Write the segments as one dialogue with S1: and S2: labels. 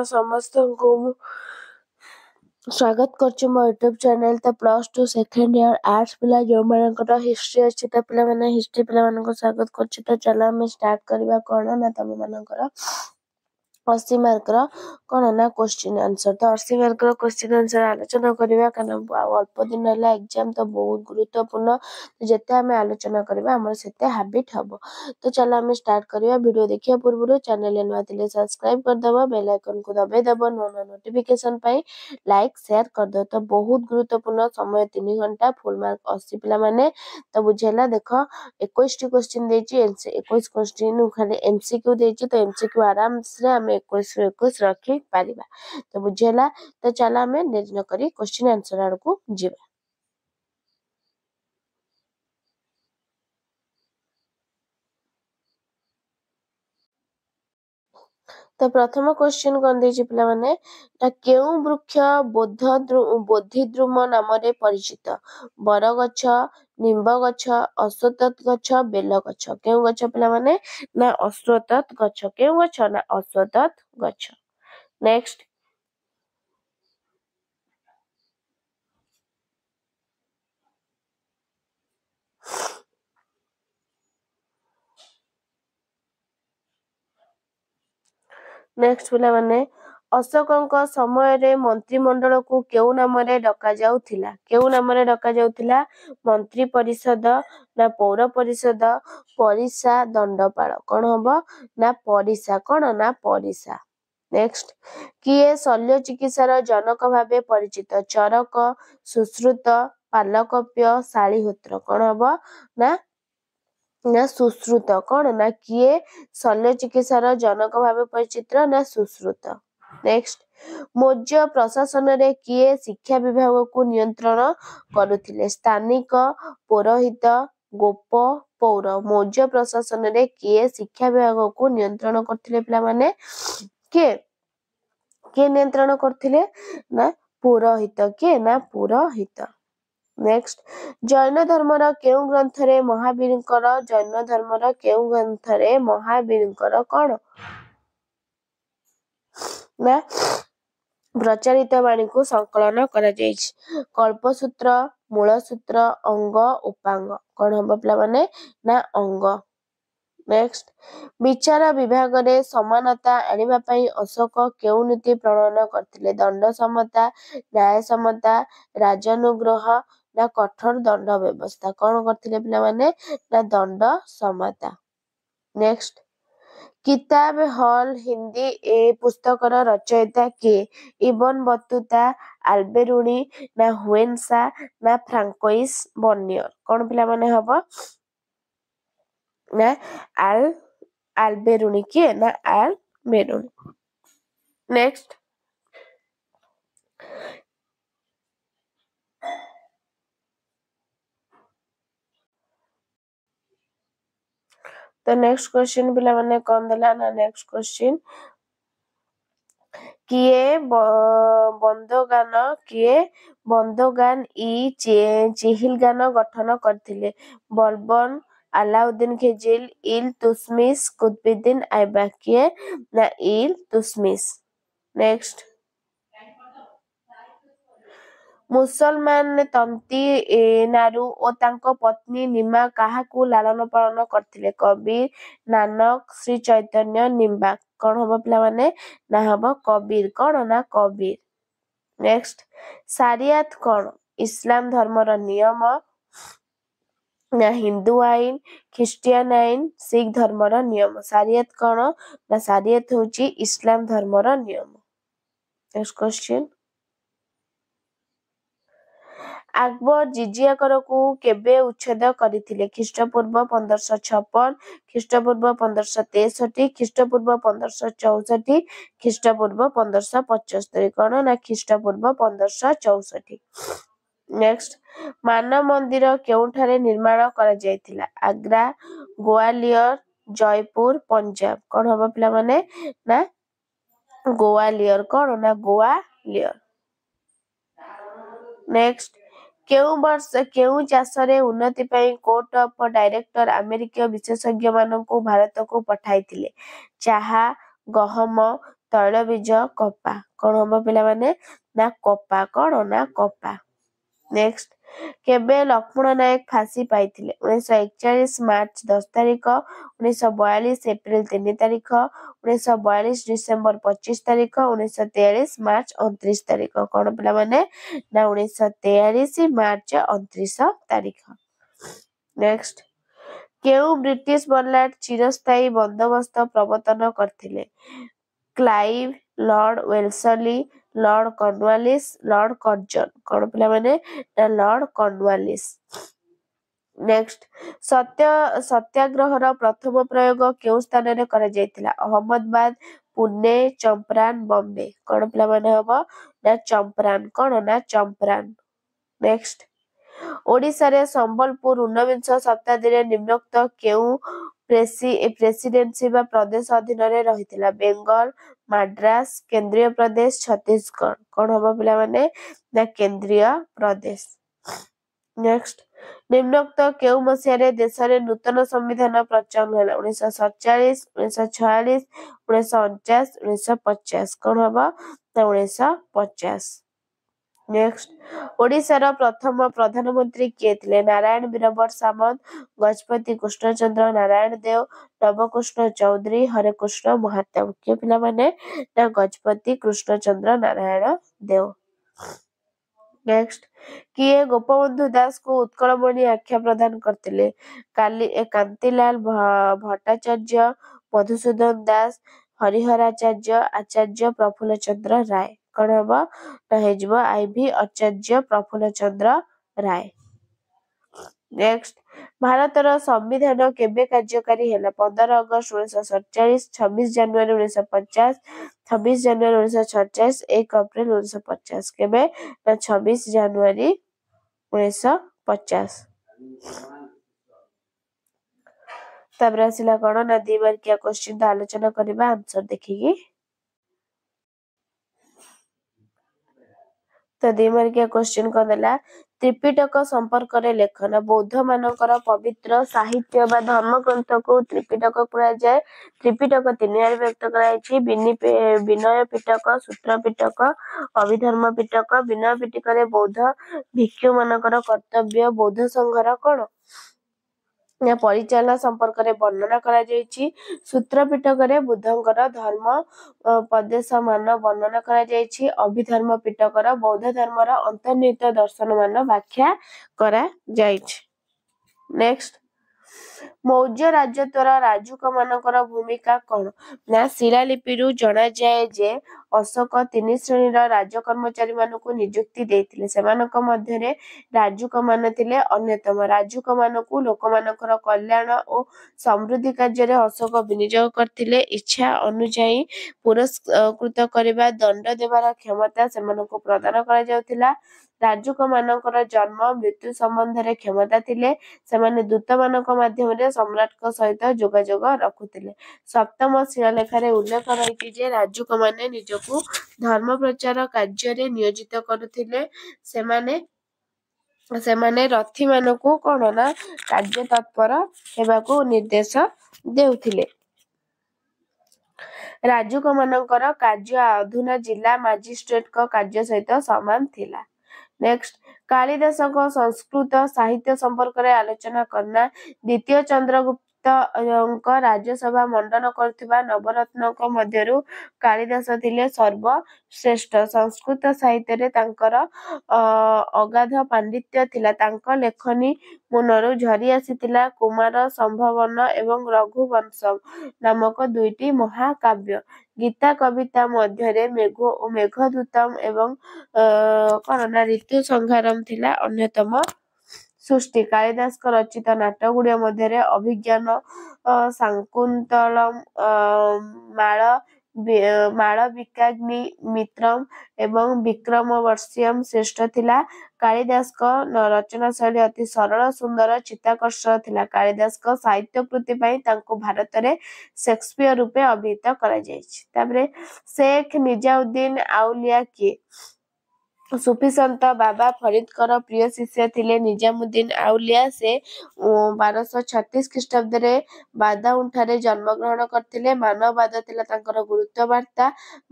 S1: समस्त को स्वागत कर मो यूट्यूब चैनल तो +2 सेकेंड ईयर आर्ट्स पिला जो मानकर हिस्ट्री अच्छी तो पिला माने हिस्ट्री पिला मानको स्वागत कर तो चलो हम स्टार्ट करबा कोन ना तम मानकर 80 मार्क कौन ना क्वेश्चन आंसर तो 80 मार्क क्वेश्चन आंसर आलोचना करबा कारण अल्प दिन है एग्जाम तो बहुत गुरुत्वपूर्ण जिते आम आलोचना करबा हमर सेते हैबिट हबो। तो चलो हम स्टार्ट करबा वीडियो देखिया पूर्व चैनल नुआ थिले सब्सक्राइब कर दबो बेल आइकन को दबाई दबो नो नोटिफिकेशन पाई लाइक शेयर कर दो। तो बहुत गुरुत्वपूर्ण समय 3 घंटा फुल मार्क 80 पिला माने तो बुझेला देखो 21 टी क्वेश्चन देची 21 क्वेश्चन खाली एमसीक्यू देची तो एमसीक्यू आराम से हम 21 रखी पारिबा। तो बुझेला तो चला हमें देरी न करी क्वेश्चन आंसर आड़ को जीवा। तो प्रथम क्वेश्चन कौन देची पिला माने ना केउ वृक्ष बोधिद्रुम नाम रे परिचित बरगछ निम्ब गछ अश्वत्थ गछ बेल गछ केउ गछ पिला माने ना अश्वत्थ गछ केउ गछ ना अश्वत्थ गछ। नेक्स्ट नेक्स्ट पिला माने अशोकଙ୍କ ସମୟରେ ମନ୍ତ୍ରିମଣ୍ଡଳ କୁ କେଉ ନାମରେ ଡକାଯାଉଥିଲା କେଉ ନାମରେ ଡକାଯାଉଥିଲା ମନ୍ତ୍ରୀ ପରିଷଦ ନା ପୌର ପରିଷଦ ପରିଷା ଦଣ୍ଡପାଳ କଣ ହବ ନା ପରିଷା କଣ ନା ପରିଷା। नेक्स्ट किए शल्य चिकित्सार जनक भावे परिचित चरक सुश्रुत पालकप्य शालीहोत्र कौन हम ना सुश्रुत कौन ना किए शल्य चिकित्सार जनक भावे परिचित ना सुश्रुत। नेक्स्ट मौर्य प्रशासन रे किए शिक्षा विभाग को नियंत्रण करुथिले स्थानिक पुरोहित गोप पौर मौर्य प्रशासन रे किए शिक्षा विभाग को नियंत्रण करथिले पिला माने किए नियंत्रण करथिले ना पुरोहित किए ना पुरोहित। नेक्स्ट जैन धर्मर केउ ग्रंथरे महावीरकर जैन धर्मर केउ ग्रंथरे महावीरकर कौन ना प्रचारित वाणी को संकलन करा जायछि कल्पसूत्र मूलसूत्र अंग उपांग कौन हम पिला माने ना अंग। नेक्स्ट विचार विभाग रे समानता आनिबा पई अशोक केउ नीति प्रणयन करथिले दंड समता न्याय समता राजानुग्रह ना कठोर दंड व्यवस्था कौन करथिले पिला माने ना दंड समता। नेक्स्ट किताब हॉल हिंदी ए पुस्तकर रचयिता के इबन बतुता आल्बेरुनी ना हुएनसा ना फ्रांकोइस बर्नियर कौन पिला माने हबो ना आल्बेरुनी के ना आल्बेरुनी। नेक्स्ट तो नेक्स्ट क्वेश्चन पिला माने कौन देला ना नेक्स्ट क्वेश्चन किए बंदोगान चिहिल गान गठन करथिले बलबन अलाउद्दीन खिलजी इल्तुतमिश कुतुबुद्दीन ऐबक किए ना इल्तुतमिश। नेक्स्ट मुसलमान तंती नारू और तांको पत्नी निमा काहाकू लालन पालन करथिले कबीर नानक श्री चैतन्य निम्बा कौन हम पिला माने ना हम कबीर कौन ना कबीर। नेक्स्ट सारियात कौन इस्लाम धर्मर नियम ना हिंदू आईन ख्रिस्टियन आईन सिख धर्मर नियम सारियात कौन ना सारियात होची इस्लाम धर्मर नियम। नेक्स्ट क्वेश्चन अकबर जिजिया कर को केबे उच्छेद करथिले ख्रीष्टपूर्व 1556 ख्रीष्टपूर्व 1563 ख्रीष्टपूर्व 1564 ख्रीष्टपूर्व 1575 कौन ना ख्रीष्टपूर्व 1564। नेक्स्ट मान मंदिर केउठारे निर्माण करा जायतिला आग्रा ग्वालियर जयपुर पंजाब कौन हम पिला माने ना ग्वालियर कौन ना ग्वालियर। नेक्स्ट केउ चाषरे उन्नति पई कोर्ट ऑफ डायरेक्टर अमेरिकीय विशेषज्ञ माननकु भारत को पठाइथिले चाहा गहम ତୈଳବୀଜ କପା। କଣ ହବ ପିଲାମାନେ ନା କପା। କଣ ନା କପା। ନେକ୍ସଟ କେବେ ଲକ୍ଷ୍ମଣ ନାୟକ ଫାଶୀ ପାଇଥିଲେ? 1941 ମାର୍ଚ୍ଚ 10 ତାରିଖ, 1942 ଏପ୍ରିଲ 3 ତାରିଖ, 1942 ଡିସେମ୍ବର 25 ତାରିଖ, 1943 ମାର୍ଚ୍ଚ 29 ତାରିଖ। କଣ ପିଲାମାନେ ନା 1943 ମାର୍ଚ୍ଚ 29 ତାରିଖ। ନେକ୍ସଟ କେଉଁ ବ୍ରିଟିଶ ବଲାଟ ଚିରସ୍ଥାୟୀ ବନ୍ଦୋବସ୍ତ ପ୍ରବର୍ତ୍ତନ କରିଥିଲେ? Clive, Lord Wellesley, Lord Cornwallis, Lord Curzon. କଣ ପିଲାମାନେ ନା ଲର୍ଡ କର୍ଣ୍ଣୱାଲିସ। ନେକ୍ସଟ ସତ୍ୟାଗ୍ରହର ପ୍ରଥମ ପ୍ରୟୋଗ କେଉଁ ସ୍ଥାନରେ କରାଯାଇଥିଲା? ଅହମଦାବାଦ, ପୁନେ, ଚମ୍ପାରନ, ବମ୍ବେ। କଣ ପିଲାମାନେ ହବ ନା ଚମ୍ପାରନ। କଣ ନା ଚମ୍ପାରନ। ନେକ୍ସଟ ଓଡ଼ିଶାରେ ସମ୍ବଲପୁର ଊନବିଂଶ ଶତାବ୍ଦୀରେ ନିମ୍ନୋକ୍ତ କେଉଁ ପ୍ରେସିଡେନ୍ସି ବା ପ୍ରଦେଶ ଅଧୀନରେ ରହିଥିଲା? ବେଙ୍ଗଲ, ମାଡ୍ରାସ, କେନ୍ଦ୍ରୀୟ ପ୍ରଦେଶ, ଛତିଶଗଡ଼। କଣ ହବ ପିଲାମାନେ ନା କେନ୍ଦ୍ରୀୟ ପ୍ରଦେଶ। ନେକ୍ସଟ ନିମ୍ନୋକ୍ତ କେଉଁ ମସିହାରେ ଦେଶରେ ନୂତନ ସମ୍ବିଧାନ ପ୍ରଚଳନ ହେଲା? 1947, 1946, 1949, 1950। କଣ ହବ ନା 1950। ନେକ୍ସଟ ଓଡ଼ିଶାର ପ୍ରଥମ ପ୍ରଧାନମନ୍ତ୍ରୀ କିଏ ଥିଲେ? ନାରାୟଣ ବୀରବର ସାମନ୍ତ, ଗଜପତି କୃଷ୍ଣଚନ୍ଦ୍ର ନାରାୟଣ ଦେବ, ନବକୃଷ୍ଣ ଚୌଧୁରୀ, ହରେକୃଷ୍ଣ ମହାତାବ। କିଏ ପିଲାମାନେ ନା ଗଜପତି କୃଷ୍ଣଚନ୍ଦ୍ର ନାରାୟଣ ଦେବ। ନେକ୍ସଟ କିଏ ଗୋପବନ୍ଧୁ ଦାସଙ୍କୁ ଉତ୍କଳମଣି ଆଖ୍ୟା ପ୍ରଦାନ କରିଥିଲେ? କାନ୍ତିଲାଲ ଭଟ୍ଟାଚାର୍ଯ୍ୟ, ମଧୁସୂଦନ ଦାସ, ହରିହରାଚାର୍ଯ୍ୟ, ଆଚାର୍ଯ୍ୟ ପ୍ରଫୁଲ୍ଲ ଚନ୍ଦ୍ର ରାୟ। କଣ ହବ ନା ହେଇଯିବ ଆଇଭି ଆଚାର୍ଯ୍ୟ ପ୍ରଫୁଲ୍ଲ ଚନ୍ଦ୍ର ରାୟ। ନେକ୍ସଟ ଭାରତର ସମ୍ବିଧାନ କେବେ କାର୍ଯ୍ୟକାରୀ ହେଲା? 15 ଅଗଷ୍ଟ 1947, 26 ଜାନୁଆରୀ 1950, 26 ଜାନୁଆରୀ 1947, 1 ଏପ୍ରିଲ 1950। କେବେ ନା 26 ଜାନୁଆରୀ 1950। ତାପରେ ଆସିଲା କଣ ନା 2 ମାର୍କିଆ କ୍ୱେଶ୍ଚିନ୍ ଆଲୋଚନା କରିବା ଆନ୍ସର ଦେଖିକି। ତ 2 ମାର୍କିଆ କ୍ୱେଶ୍ଚିନ୍ କଣ ଦେଲା? ତ୍ରିପିଟକ ସମ୍ପର୍କରେ ଲେଖ। ନା ବୌଦ୍ଧ ମାନଙ୍କର ପବିତ୍ର ସାହିତ୍ୟ ବା ଧର୍ମଗ୍ରନ୍ଥକୁ ତ୍ରିପିଟକ କୁହାଯାଏ। ତ୍ରିପିଟକ 3 ଭାଗରେ ବିଭକ୍ତ କରାଯାଇଛି। ବିନୟ ପିଟକ, ସୂତ୍ର ପିଟକ, ଅଭିଧର୍ମ ପିଟକ। ବିନୟ ପିଟକରେ ବୌଦ୍ଧ ଭିକ୍ଷୁ ମାନଙ୍କର କର୍ତ୍ତବ୍ୟ, ବୌଦ୍ଧ ସଂଘର କଣ ପରିଚାଳନା ସମ୍ପର୍କରେ ବର୍ଣ୍ଣନା କରାଯାଇଛି। ସୂତ୍ର ପିଟକରେ ବୁଦ୍ଧଙ୍କର ଧର୍ମ ପଦେଶ ମାନ ବର୍ଣ୍ଣନା କରାଯାଇଛି। ଅଭିଧର୍ମ ପିଟକର ବୌଦ୍ଧ ଧର୍ମର ଅନ୍ତର୍ନିହିତ ଦର୍ଶନ ମାନ ବ୍ୟାଖ୍ୟା କରାଯାଇଛି। ନେକ୍ସଟ ମୌର୍ଯ୍ୟ ରାଜତ୍ୱର ରାଜୁକ ମାନଙ୍କର ଭୂମିକା କଣ? ନା ଶିଳାଲିପିରୁ ଜଣାଯାଏ ଯେ ଅଶୋକ 3 ଶ୍ରେଣୀର ରାଜ କର୍ମଚାରୀ ମାନଙ୍କୁ ନିଯୁକ୍ତି ଦେଇଥିଲେ। ସେମାନଙ୍କ ମଧ୍ୟରେ ରାଜୁକ ମାନେ ଥିଲେ ଅନ୍ୟତମ। ରାଜୁକ ମାନଙ୍କୁ ଲୋକମାନଙ୍କର କଲ୍ୟାଣ ଓ ସମୃଦ୍ଧି କାର୍ଯ୍ୟରେ ଅଶୋକ ବିନିଯୋଗ କରିଥିଲେ। ଇଚ୍ଛା ଅନୁଯାୟୀ ପୁରସ୍କୃତ କରିବା, ଦଣ୍ଡ ଦେବାର କ୍ଷମତା ସେମାନଙ୍କୁ ପ୍ରଦାନ କରାଯାଉଥିଲା। ରାଜୁକ ମାନଙ୍କର ଜନ୍ମ ମୃତ୍ୟୁ ସମ୍ବନ୍ଧରେ କ୍ଷମତା ଥିଲେ। ସେମାନେ ଦୂତମାନଙ୍କ ମାଧ୍ୟମରେ ସମ୍ରାଟଙ୍କ ସହିତ ଯୋଗାଯୋଗ ରଖୁଥିଲେ। ସପ୍ତମ ଶିଳାଲେଖରେ ଉଲ୍ଲେଖ ରହିଛି ଯେ ରାଜୁକ ମାନେ ନିଜକୁ ଧର୍ମ ପ୍ରଚାର କାର୍ଯ୍ୟରେ ନିୟୋଜିତ କରୁଥିଲେ। ସେମାନେ ରଥୀ ମାନଙ୍କୁ କଣ ନା କାର୍ଯ୍ୟ ତତ୍ପର ହେବାକୁ ନିର୍ଦ୍ଦେଶ ଦେଉଥିଲେ। ରାଜୁକ ମାନଙ୍କର କାର୍ଯ୍ୟ ଅଧୁନା ଜିଲ୍ଲା ମାଜିଷ୍ଟ୍ରେଟଙ୍କ କାର୍ଯ୍ୟ ସହିତ ସମାନ ଥିଲା। ନେକ୍ସଟ କାଳିଦାସଙ୍କ ସଂସ୍କୃତ ସାହିତ୍ୟ ସମ୍ପର୍କରେ ଆଲୋଚନା କରନା। ଦ୍ୱିତୀୟ ଚନ୍ଦ୍ରଗୁପ୍ତଙ୍କ ରାଜସଭା ମଣ୍ଡନ କରୁଥିବା ନବରତ୍ନଙ୍କ ମଧ୍ୟରୁ କାଳିଦାସ ଥିଲେ ସର୍ବଶ୍ରେଷ୍ଠ। ସଂସ୍କୃତ ସାହିତ୍ୟରେ ତାଙ୍କର ଅଗାଧ ପାଣ୍ଡିତ୍ୟ ଥିଲା। ତାଙ୍କ ଲେଖନୀ ମୁନରୁ ଝରି ଆସିଥିଲା କୁମାର ସମ୍ଭବନ ଏବଂ ରଘୁବଂଶମ ନାମକ 2ଟି ମହାକାବ୍ୟ। ଗୀତା କବିତା ମଧ୍ୟରେ ମେଘଦୂତମ ଏବଂ କଣ ନା ଋତୁ ସଂହାରମ ଥିଲା ଅନ୍ୟତମ ସୃଷ୍ଟି। କାଳିଦାସଙ୍କ ରଚିତ ନାଟକ ଗୁଡ଼ିକ ମଧ୍ୟରେ ଅଭିଜ୍ଞାନ, ଶାକୁନ୍ତଳମ, ମାଳବିକାଗ୍ନିମିତ୍ରମ ଏବଂ ବିକ୍ରମୋର୍ବଶୀୟମ ଶ୍ରେଷ୍ଠ ଥିଲା। କାଳିଦାସଙ୍କ ରଚନା ଶୈଳୀ ଅତି ସରଳ, ସୁନ୍ଦର, ଚିତ୍ତାକର୍ଷକ ଥିଲା। କାଳିଦାସଙ୍କ ସାହିତ୍ୟ କୃତି ପାଇଁ ତାଙ୍କୁ ଭାରତରେ ଶେକ୍ସପିୟର ରୂପେ ଅଭିହିତ କରାଯାଇଛି। ତାପରେ ଶେଖ ନିଜାଉଦ୍ଦିନ ଆଉଲିଆ କିଏ? ସୁଫି ସନ୍ଥ ବାବା ଫରିଦଙ୍କର ପ୍ରିୟ ଶିଷ୍ୟ ଥିଲେ ନିଜାମୁଦ୍ଦିନ ଆଉଲିଆ। ସେ 1236 ଖ୍ରୀଷ୍ଟାବ୍ଦରେ ବାଦାଉଁଠାରେ ଜନ୍ମଗ୍ରହଣ କରିଥିଲେ। ମାନବବାଦ ଥିଲା ତାଙ୍କର ଗୁରୁତ୍ୱ ବାର୍ତ୍ତା।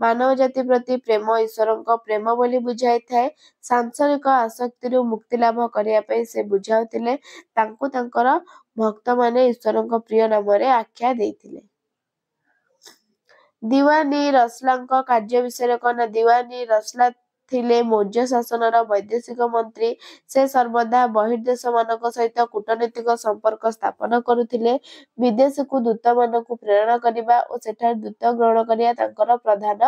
S1: ମାନବ ଜାତି ପ୍ରତି ପ୍ରେମ ଈଶ୍ୱରଙ୍କ ପ୍ରେମ ବୋଲି ବୁଝାଇଥାଏ। ସାଂସାରିକ ଆସକ୍ତିରୁ ମୁକ୍ତି ଲାଭ କରିବା ପାଇଁ ସେ ବୁଝାଉଥିଲେ। ତାଙ୍କୁ ତାଙ୍କର ଭକ୍ତମାନେ ଈଶ୍ୱରଙ୍କ ପ୍ରିୟ ନାମରେ ଆଖ୍ୟା ଦେଇଥିଲେ। ଦିୱାନି ରସଲାଙ୍କ କାର୍ଯ୍ୟ ବିଷୟରେ କଣ? ଦିୱାନି ରସଲା ଥିଲେ ମୌର୍ଯ୍ୟ ଶାସନର ବୈଦେଶିକ ମନ୍ତ୍ରୀ। ସେ ସର୍ବଦା ବହିର୍ଦେଶମାନଙ୍କ ସହିତ କୂଟନୈତିକ ସମ୍ପର୍କ ସ୍ଥାପନ କରୁଥିଲେ। ବିଦେଶକୁ ଦୂତମାନଙ୍କୁ ପ୍ରେରଣ କରିବା ଓ ସେଠାରେ ଦୂତ ଗ୍ରହଣ କରିବା ତାଙ୍କର ପ୍ରଧାନ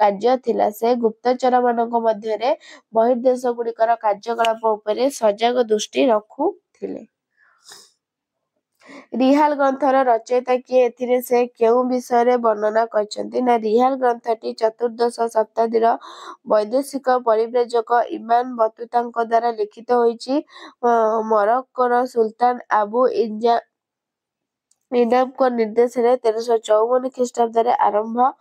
S1: କାର୍ଯ୍ୟ ଥିଲା। ସେ ଗୁପ୍ତଚରମାନଙ୍କ ମଧ୍ୟରେ ବହିର୍ଦେଶଗୁଡ଼ିକର କାର୍ଯ୍ୟକଳାପ ଉପରେ ସଜାଗ ଦୃଷ୍ଟି ରଖୁଥିଲେ। ରିହାଲ ଗ୍ରନ୍ଥର ରଚୟିତା କିଏ? ଏଥିରେ ସେ କେଉଁ ବିଷୟରେ ବର୍ଣ୍ଣନା କରିଛନ୍ତି? ନା, ରିହାଲ ଗ୍ରନ୍ଥଟି ଚତୁର୍ଦ୍ଦଶ ଶତାବ୍ଦୀର ବୈଦେଶିକ ପରିବ୍ରାଜକ ଇମାମ ବତୁତାଙ୍କ ଦ୍ୱାରା ଲିଖିତ ହୋଇଛି। ମରକ୍କୋର ସୁଲତାନ ଆବୁ ଇନାମଙ୍କ ନିର୍ଦ୍ଦେଶରେ 1354 ଖ୍ରୀଷ୍ଟାବ୍ଦରେ ଆରମ୍ଭ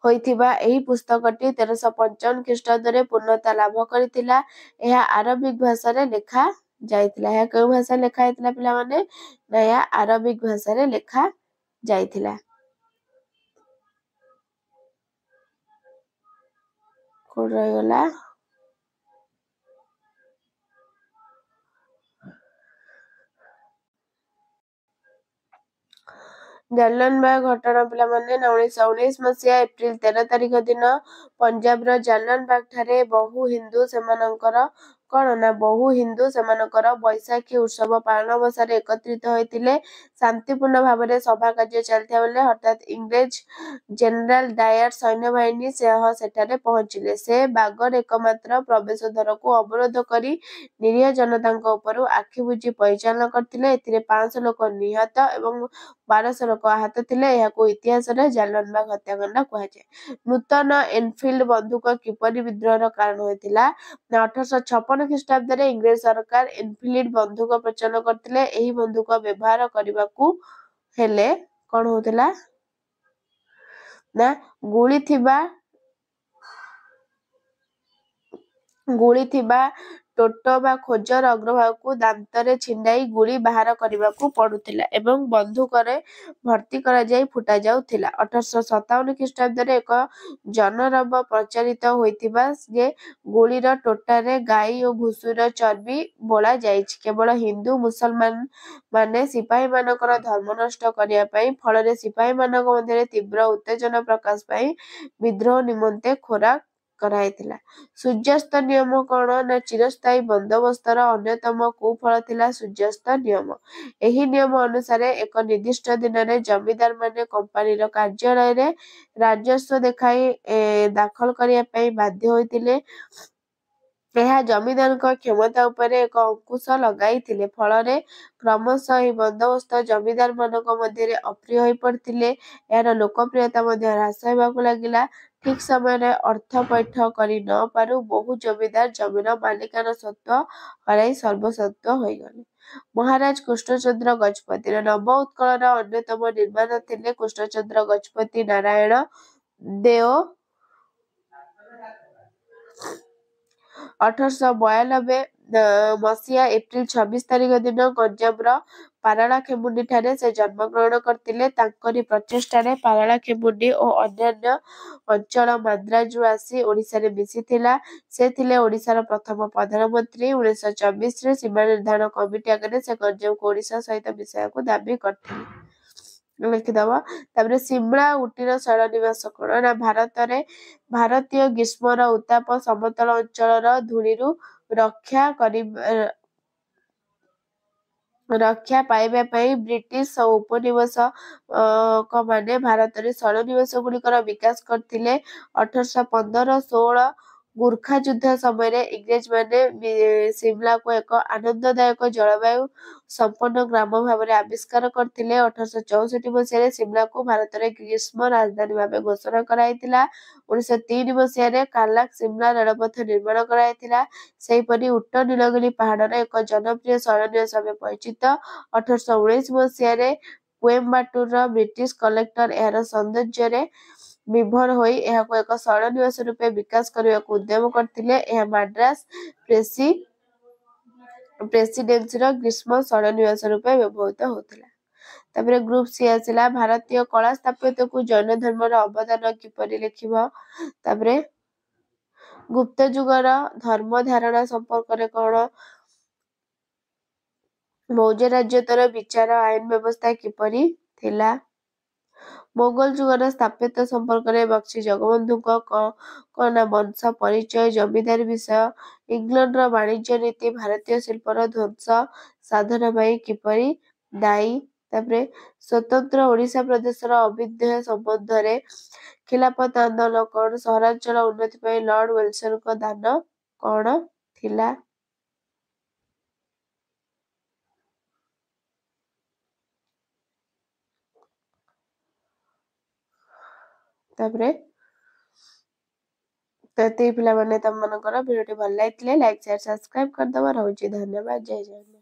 S1: ହୋଇଥିବା ଏହି ପୁସ୍ତକଟି 1355 ଖ୍ରୀଷ୍ଟାବ୍ଦରେ ପୂର୍ଣ୍ଣତା ଲାଭ କରିଥିଲା। ଏହା ଆରବିକ ଭାଷାରେ ଲେଖା ଯାଇଥିଲା। ଏହା କେଉଁ ଭାଷାରେ ଲେଖା ଯାଇଥିଲା ପିଲାମାନେ? ନା, ଏହା ଆରବିକ ଭାଷାରେ ଲେଖା ଯାଇଥିଲା। କୋଉଠି ରହିଗଲା? ଜାଲିଆନବାଗ ଘଟଣା ପିଲାମାନେ। 1919 ମସିହା ଏପ୍ରିଲ 13 ତାରିଖ ଦିନ ପଞ୍ଜାବର ଜାଲିଆନବାଗଠାରେ ବହୁ ହିନ୍ଦୁ ସେମାନଙ୍କର ବୈଶାଖୀ ଉତ୍ସବ ପାଳନ ଅବସରରେ ଏକତ୍ରିତ ହୋଇଥିଲେ। ଶାନ୍ତିପୂର୍ଣ୍ଣ ଭାବରେ ସଭା କାର୍ଯ୍ୟ ଚାଲିଥିବା ବେଳେ ହଠାତ୍ ଇଂରେଜ ଜେନେରାଲ ଡାୟାର ସୈନ୍ୟବାହିନୀ ସହ ସେଠାରେ ପହଞ୍ଚିଲେ। ସେ ବାଗର ଏକମାତ୍ର ପ୍ରବେଶଦ୍ୱାରକୁ ଅବରୋଧ କରି ନିରୀହ ଜନତାଙ୍କ ଉପରୁ ଆଖିବୁଜି ପରିଚାଳନା କରିଥିଲେ। ଏଥିରେ 500 ଲୋକ ନିହତ ଏବଂ 1200 ଲୋକ ଆହତ ଥିଲେ। ଏହାକୁ ଇତିହାସରେ ଜାଲିଆନବାଗ ହତ୍ୟାକାଣ୍ଡ କୁହାଯାଏ। ନୂତନ ଏନଫିଲ୍ଡ ବନ୍ଧୁକ କିପରି ବିଦ୍ରୋହର କାରଣ ହୋଇଥିଲା? ନା, 1856 ଖ୍ରୀଷ୍ଟାବ୍ଦରେ ଇଂରେଜ ସରକାର ଏନଫିଲ୍ଡ ବନ୍ଧୁକ ପ୍ରଚଳନ କରିଥିଲେ। ଏହି ବନ୍ଧୁକ ବ୍ୟବହାର କରିବାକୁ ହେଲେ କଣ ହଉଥିଲା? ନା, ଗୁଳି ଥିବା ଟୋଟ ବା ଖୋଜର ଅଗ୍ରଭାଗକୁ ଦାନ୍ତରେ ଛିଣ୍ଡାଇ ଗୁଳି ବାହାର କରିବାକୁ ପଡୁଥିଲା ଏବଂ ବନ୍ଧୁକରେ ଭର୍ତ୍ତି କରାଯାଇ ଫୁଟାଯାଉଥିଲା। 1857 ଖ୍ରୀଷ୍ଟାବ୍ଦରେ ଏକ ଜନରବ ପ୍ରଚାରିତ ହୋଇଥିବା ଯେ ଗୁଳିର ଟୋଟାରେ ଗାଈ ଓ ଘୁଷୁର ଚର୍ବି ବୋଳା ଯାଇଛି କେବଳ ହିନ୍ଦୁ ମୁସଲମାନମାନେ ସିପାହୀମାନଙ୍କର ଧର୍ମ ନଷ୍ଟ କରିବା ପାଇଁ। ଫଳରେ ସିପାହୀମାନଙ୍କ ମଧ୍ୟରେ ତୀବ୍ର ଉତ୍ତେଜନା ପ୍ରକାଶ ପାଇଁ ବିଦ୍ରୋହ ନିମନ୍ତେ ଖୋରାକ କରାଯାଇଥିଲା। ସୂର୍ଯ୍ୟାସ୍ତ ନିୟମ କଣ? ନା, ଚିରସ୍ଥାୟୀ ବନ୍ଦୋବସ୍ତର ଅନ୍ୟତମ କୁଫଳ ଥିଲା ସୂର୍ଯ୍ୟାସ୍ତ ନିୟମ। ଏହି ନିୟମ ଅନୁସାରେ ଏକ ନିର୍ଦ୍ଦିଷ୍ଟ ଦିନରେ ଜମିଦାରମାନେ କମ୍ପାନୀର କାର୍ଯ୍ୟାଳୟରେ ରାଜସ୍ୱ ଦାଖଲ କରିବା ପାଇଁ ବାଧ୍ୟ ହୋଇଥିଲେ। ଏହା ଜମିଦାରଙ୍କ କ୍ଷମତା ଉପରେ ଏକ ଅଙ୍କୁଶ ଲଗାଇଥିଲେ। ଫଳରେ କ୍ରମଶଃ ଏହି ବନ୍ଦୋବସ୍ତ ଜମିଦାରମାନଙ୍କ ମଧ୍ୟରେ ଅପ୍ରିୟ ହୋଇପଡିଥିଲେ। ଏହାର ଲୋକପ୍ରିୟତା ମଧ୍ୟ ହ୍ରାସ ହେବାକୁ ଲାଗିଲା। ଠିକ୍ ସମୟରେ ଅର୍ଥ ପୈଠ କରି ନ ପାରୁ ବହୁ ଜମିଦାର ଜମିର ମାଲିକାନା ସତ୍ତ୍ୱ ହରାଇ ସର୍ବସ୍ୱ ହୋଇଗଲେ। ମହାରାଜ କୃଷ୍ଣଚନ୍ଦ୍ର ଗଜପତି। ନବ ଉତ୍କଳର ଅନ୍ୟତମ ନିର୍ମାତା ଥିଲେ କୃଷ୍ଣଚନ୍ଦ୍ର ଗଜପତି ନାରାୟଣ ଦେଓ। 1892 ମସିହା ଏପ୍ରିଲ 26 ତାରିଖ ଦିନ ଗଞ୍ଜାମର ପାରଳାଖେମୁଣ୍ଡିଠାରେ ସେ ଜନ୍ମଗ୍ରହଣ କରିଥିଲେ। ତାଙ୍କରି ପ୍ରଚେଷ୍ଟାରେ ପାରଳାଖେମୁଣ୍ଡି ଓ ଅନ୍ୟାନ୍ୟ ଅଞ୍ଚଳ ମାନ୍ଦ୍ରାଜରୁ ଆସି ଓଡ଼ିଶାରେ ମିଶିଥିଲା। ସେ ଥିଲେ ଓଡ଼ିଶାର ପ୍ରଥମ ପ୍ରଧାନମନ୍ତ୍ରୀ। 1924ରେ ସୀମା ନିର୍ଦ୍ଧାରଣ କମିଟି ଆଗରେ ସେ ଗଞ୍ଜାମକୁ ଓଡ଼ିଶା ସହିତ ମିଶାଇବାକୁ ଦାବି କରିଥିଲେ। ଲେଖିଦବ। ତାପରେ ସିମଳା ଉଟିର ଶୈଳନିବାସ କଣ? ନା, ଭାରତୀୟ ଗ୍ରୀଷ୍ମର ଉତ୍ତାପ ସମତଳ ଅଞ୍ଚଳର ଧୂଳିରୁ ରକ୍ଷା ପାଇବା ପାଇଁ ବ୍ରିଟିଶ ଉପନିବେଶକମାନେ ଭାରତରେ ଶୈଳନିବାସ ଗୁଡ଼ିକର ବିକାଶ କରିଥିଲେ। 1815-16 ଗୁର୍ଖା ଯୁଦ୍ଧ ସମୟରେ ଇଂରେଜମାନେ ସିମଲାକୁ ଏକ ଆନନ୍ଦଦାୟକ ଜଳବାୟୁ ସମ୍ପନ୍ନ ଗ୍ରାମ ଭାବରେ ଆବିଷ୍କାର କରିଥିଲେ। 1864 ମସିହାରେ ସିମଲାକୁ ଭାରତର ଗ୍ରୀଷ୍ମ ରାଜଧାନୀ ଭାବେ ଘୋଷଣା କରାଯାଇଥିଲା। 1903 ମସିହାରେ କାର୍ଲାକ ସିମଲା ରେଳପଥ ନିର୍ମାଣ କରାଯାଇଥିଲା। ସେହିପରି ଉଟ ନୀଳଗିରି ପାହାଡ଼ର ଏକ ଜନପ୍ରିୟ ଶୈଳନିବାସ ଭାବେ ପରିଚିତ। 1819 ମସିହାରେ କୋଏମ୍ବାଟୁରର ବ୍ରିଟିଶ କଲେକ୍ଟର ଏହାର ସୌନ୍ଦର୍ଯ୍ୟରେ विभोर होई एहाको एक शरणनिवास रूपे विकास करबाक उद्यम करथिले। एहा माड्रास प्रेसिडेंसीर ग्रीष्म शरणनिवास रूपे व्यवहृत होउथिला। तापरे ग्रुप सी आसिला भारतीय कला स्थापत्य को जैन धर्मर अवदान किपरि लेखिबो। तापरे गुप्त जुगर धर्म धारणा संपर्क रे कोन मौर्य राज्यतर विचार आईन व्यवस्था किपरि थिला। मोगल जुगर स्थापत्य संपर्क रे बक्सी जगबंधु कोना वंश परिचय जमीदार विषय इंग्लैंड रो वाणिज्य नीति भारतीय शिल्पर ध्वंस साधन भाई किपरि दायी। तापरे स्वतंत्र ओडिशा प्रदेशर अभिद्य संबंध रे खिलाफत आंदोलन कोन सहरांचल उन्नति पाई लॉर्ड विल्सन को दान कोन थिला। तापरे तो ये पिला माने तम मनकर वीडियो भल लाइक शेयर सब्सक्राइब कर दबा। रहउची धन्यवाद। जय जय।